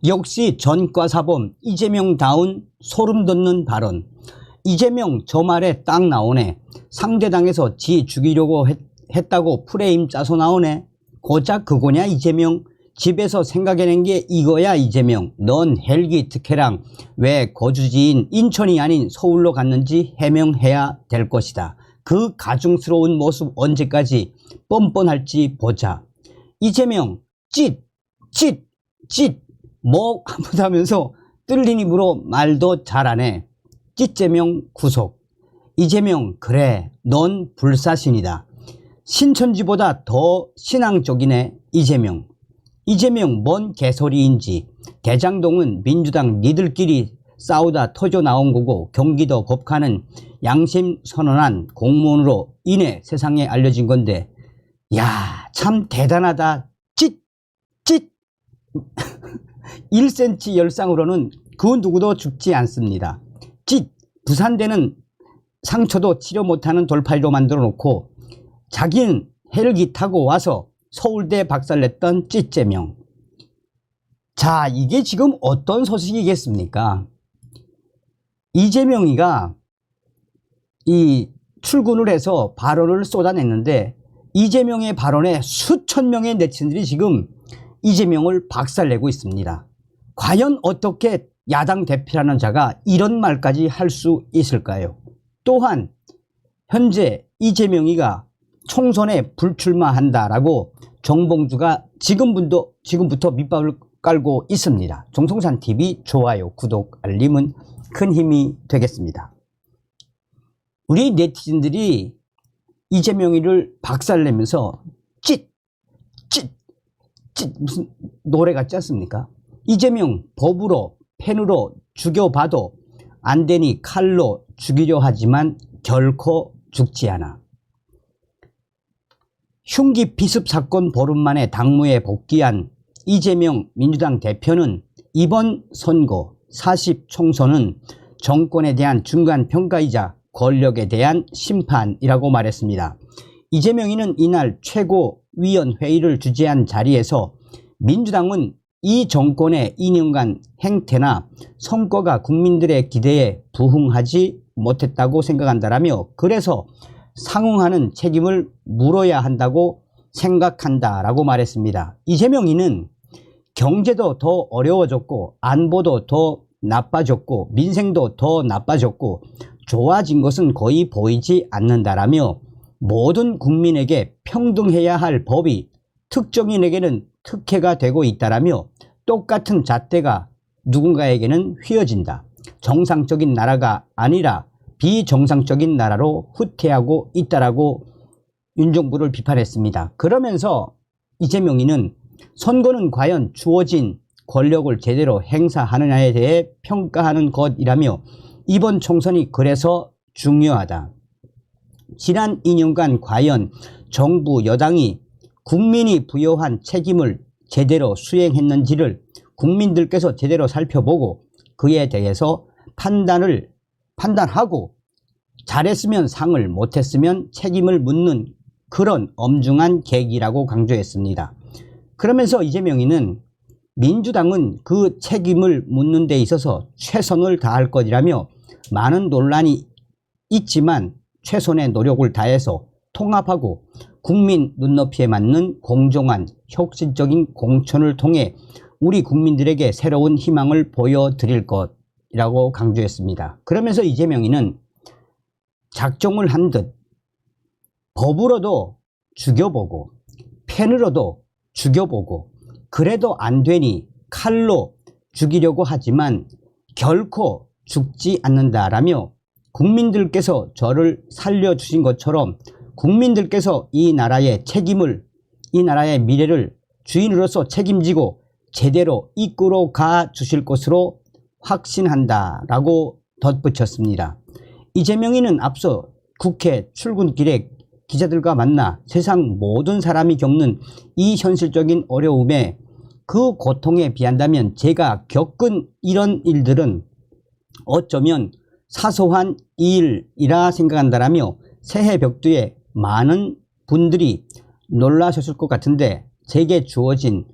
역시 전과사범 이재명다운 소름돋는 발언. 이재명 저 말에 딱 나오네. 상대당에서 지 죽이려고 했다고 프레임 짜서 나오네. 고작 그거냐 이재명? 집에서 생각해낸 게 이거야 이재명. 넌 헬기 특혜랑 왜 거주지인 인천이 아닌 서울로 갔는지 해명해야 될 것이다. 그 가증스러운 모습 언제까지 뻔뻔할지 보자. 이재명 찢 뭐 아무도 하면서 뚫린 입으로 말도 잘하네. 찢재명 구속. 이재명 그래 넌 불사신이다. 신천지보다 더 신앙적이네 이재명. 이재명 뭔 개소리인지. 대장동은 민주당 니들끼리 싸우다 터져 나온 거고 경기도 법카는 양심 선언한 공무원으로 인해 세상에 알려진 건데 야 참 대단하다. 찢 1cm 열상으로는 그 누구도 죽지 않습니다. 찢 부산대는 상처도 치료 못하는 돌팔이로 만들어 놓고 자기는 헬기 타고 와서 서울대 박살냈던 찢재명. 자, 이게 지금 어떤 소식이겠습니까? 이재명이가 이 출근을 해서 발언을 쏟아냈는데 이재명의 발언에 수천 명의 네티즌들이 지금 이재명을 박살내고 있습니다. 과연 어떻게 야당 대표라는 자가 이런 말까지 할 수 있을까요? 또한 현재 이재명이가 총선에 불출마한다라고 정봉주가 지금부터 밑밥을 깔고 있습니다. 정성산TV 좋아요, 구독, 알림은 큰 힘이 되겠습니다. 우리 네티즌들이 이재명이를 박살내면서 찢 무슨 노래 같지 않습니까? 이재명 법으로 펜으로 죽여봐도 안 되니 칼로 죽이려 하지만 결코 죽지 않아. 흉기 피습 사건 보름 만에 당무에 복귀한 이재명 민주당 대표는 이번 선거 40 총선은 정권에 대한 중간평가이자 권력에 대한 심판이라고 말했습니다. 이재명이는 이날 최고위원회의를 주재한 자리에서 민주당은 이 정권의 2년간 행태나 성과가 국민들의 기대에 부응하지 못했다고 생각한다라며 그래서 상응하는 책임을 물어야 한다고 생각한다라고 말했습니다. 이재명이는 경제도 더 어려워졌고 안보도 더 나빠졌고 민생도 더 나빠졌고 좋아진 것은 거의 보이지 않는다라며 모든 국민에게 평등해야 할 법이 특정인에게는 특혜가 되고 있다라며 똑같은 잣대가 누군가에게는 휘어진다. 정상적인 나라가 아니라 비정상적인 나라로 후퇴하고 있다라고 윤 정부를 비판했습니다. 그러면서 이재명이는 선거는 과연 주어진 권력을 제대로 행사하느냐에 대해 평가하는 것이라며 이번 총선이 그래서 중요하다. 지난 2년간 과연 정부 여당이 국민이 부여한 책임을 제대로 수행했는지를 국민들께서 제대로 살펴보고 그에 대해서 판단하고 잘했으면 상을 못했으면 책임을 묻는 그런 엄중한 계기라고 강조했습니다. 그러면서 이재명이는 민주당은 그 책임을 묻는 데 있어서 최선을 다할 것이라며 많은 논란이 있지만 최선의 노력을 다해서 통합하고 국민 눈높이에 맞는 공정한 혁신적인 공천을 통해 우리 국민들에게 새로운 희망을 보여드릴 것이라고 강조했습니다. 그러면서 이재명이는 작정을 한 듯 법으로도 죽여보고 펜으로도 죽여보고 그래도 안 되니 칼로 죽이려고 하지만 결코 죽지 않는다라며 국민들께서 저를 살려주신 것처럼 국민들께서 이 나라의 책임을 이 나라의 미래를 주인으로서 책임지고 제대로 이끌어 가 주실 것으로 확신한다라고 덧붙였습니다. 이재명이는 앞서 국회 출근길에 기자들과 만나 세상 모든 사람이 겪는 이 현실적인 어려움에 그 고통에 비한다면 제가 겪은 이런 일들은 어쩌면 사소한 일이라 생각한다라며 새해 벽두에 많은 분들이 놀라셨을 것 같은데 제게 주어진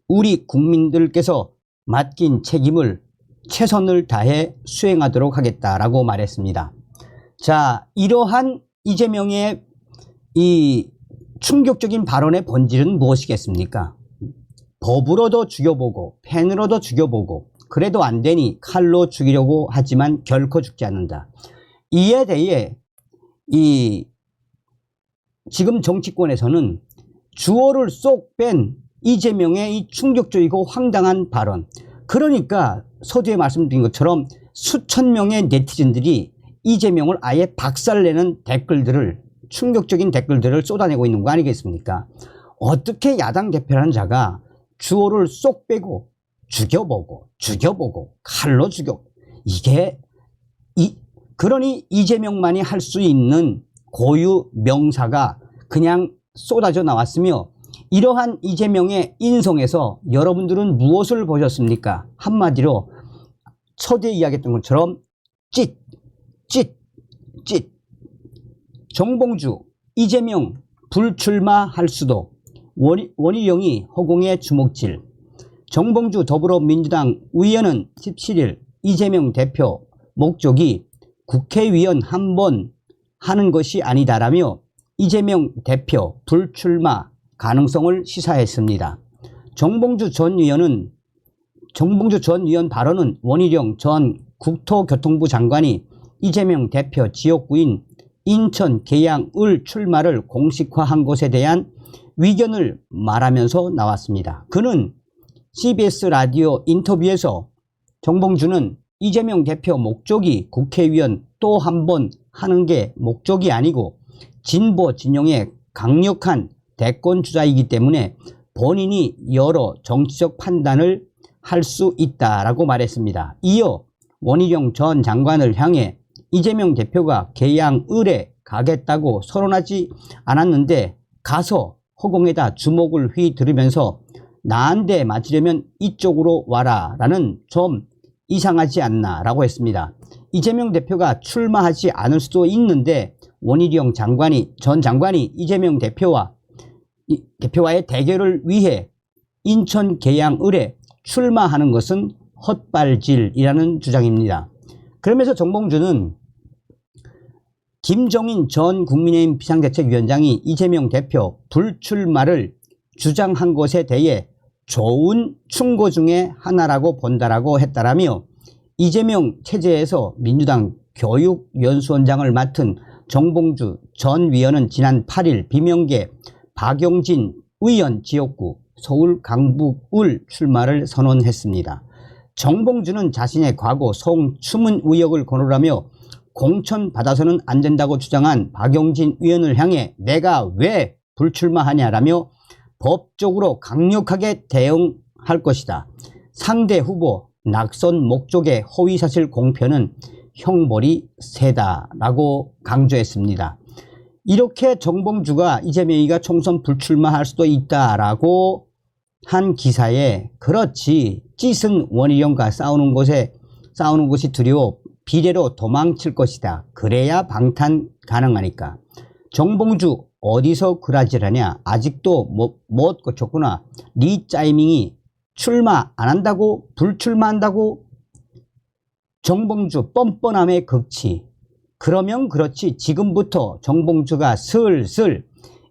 우리 국민들께서 맡긴 책임을 최선을 다해 수행하도록 하겠다라고 말했습니다. 자, 이러한 이재명의 이 충격적인 발언의 본질은 무엇이겠습니까? 법으로도 죽여보고 펜으로도 죽여보고 그래도 안 되니 칼로 죽이려고 하지만 결코 죽지 않는다. 이에 대해 지금 정치권에서는 주어를 쏙 뺀 이재명의 이 충격적이고 황당한 발언, 그러니까 서두에 말씀드린 것처럼 수천 명의 네티즌들이 이재명을 아예 박살내는 댓글들을, 충격적인 댓글들을 쏟아내고 있는 거 아니겠습니까? 어떻게 야당 대표라는 자가 주어를 쏙 빼고 죽여보고 칼로 죽여, 이게 그러니 이재명만이 할 수 있는 고유 명사가 그냥 쏟아져 나왔으며, 이러한 이재명의 인성에서 여러분들은 무엇을 보셨습니까? 한마디로 서두에 이야기했던 것처럼 찢. 정봉주, 이재명 불출마할 수도, 원희룡이 허공의 주먹질. 정봉주 더불어민주당 의원은 17일 이재명 대표 목적이 국회의원 한 번 하는 것이 아니다라며 이재명 대표 불출마 가능성을 시사했습니다. 정봉주 전 의원 발언은 원희룡 전 국토교통부 장관이 이재명 대표 지역구인 인천 계양을 출마를 공식화한 것에 대한 위견을 말하면서 나왔습니다. 그는 CBS 라디오 인터뷰에서 정봉주는 이재명 대표 목적이 국회의원 또 한 번 하는 게 목적이 아니고 진보 진영의 강력한 대권 주자이기 때문에 본인이 여러 정치적 판단을 할 수 있다라고 말했습니다. 이어 원희룡 전 장관을 향해 이재명 대표가 계양을에 가겠다고 선언하지 않았는데 가서 허공에다 주먹을 휘두르면서 나한테 맞으려면 이쪽으로 와라 라는 좀 이상하지 않나 라고 했습니다. 이재명 대표가 출마하지 않을 수도 있는데 원희룡 전 장관이 이재명 대표와의 대결을 위해 인천 계양을에 출마하는 것은 헛발질이라는 주장입니다. 그러면서 정봉주는 김종인 전 국민의힘 비상대책위원장이 이재명 대표 불출마를 주장한 것에 대해 좋은 충고 중에 하나라고 본다라고 했다라며, 이재명 체제에서 민주당 교육연수원장을 맡은 정봉주 전 위원은 지난 8일 비명계 박용진 의원 지역구 서울 강북을 출마를 선언했습니다. 정봉주는 자신의 과거 성추문 의혹을 거론하며 공천 받아서는 안 된다고 주장한 박용진 의원을 향해 내가 왜 불출마하냐라며 법적으로 강력하게 대응할 것이다. 상대 후보 낙선 목적의 허위사실 공표는 형벌이 세다라고 강조했습니다. 이렇게 정봉주가 이재명이가 총선 불출마할 수도 있다라고 한 기사에 그렇지 찢은 원희룡과 싸우는 것이 두려워 비례로 도망칠 것이다. 그래야 방탄 가능하니까. 정봉주 어디서 그라질하냐. 아직도 못 고쳤구나. 네 짜이밍이 출마 안 한다고 불출마한다고. 정봉주 뻔뻔함의 극치. 그러면 그렇지 지금부터 정봉주가 슬슬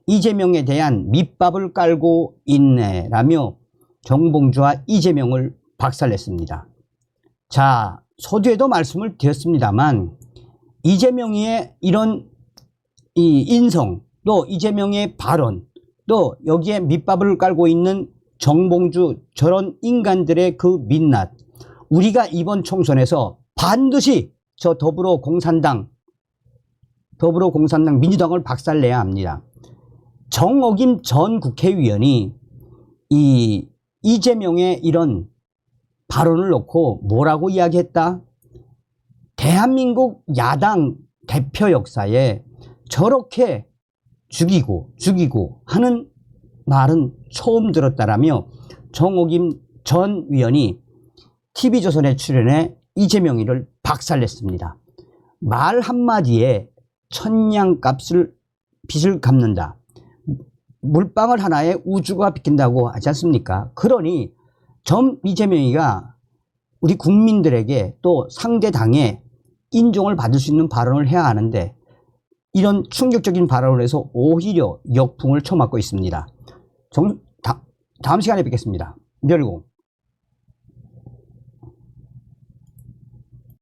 이재명에 대한 밑밥을 깔고 있네 라며 정봉주와 이재명을 박살냈습니다. 자, 서두에도 말씀을 드렸습니다만 이재명의 이런 이 인성, 또 이재명의 발언, 또 여기에 밑밥을 깔고 있는 정봉주, 저런 인간들의 그 민낯, 우리가 이번 총선에서 반드시 저 더불어공산당 민주당을 박살내야 합니다. 정옥임 전 국회의원이 이 이재명의 이런 발언을 놓고 뭐라고 이야기했다? 대한민국 야당 대표 역사에 저렇게 죽이고 하는 말은 처음 들었다라며 정옥임 전 위원이 TV조선에 출연해 이재명이를 박살냈습니다. 말 한마디에 빚을 갚는다. 물방울 하나에 우주가 비킨다고 하지 않습니까? 그러니 이재명이가 우리 국민들에게 또 상대 당에 인정을 받을 수 있는 발언을 해야 하는데 이런 충격적인 발언을 해서 오히려 역풍을 쳐맞고 있습니다. 다음 시간에 뵙겠습니다. 열고.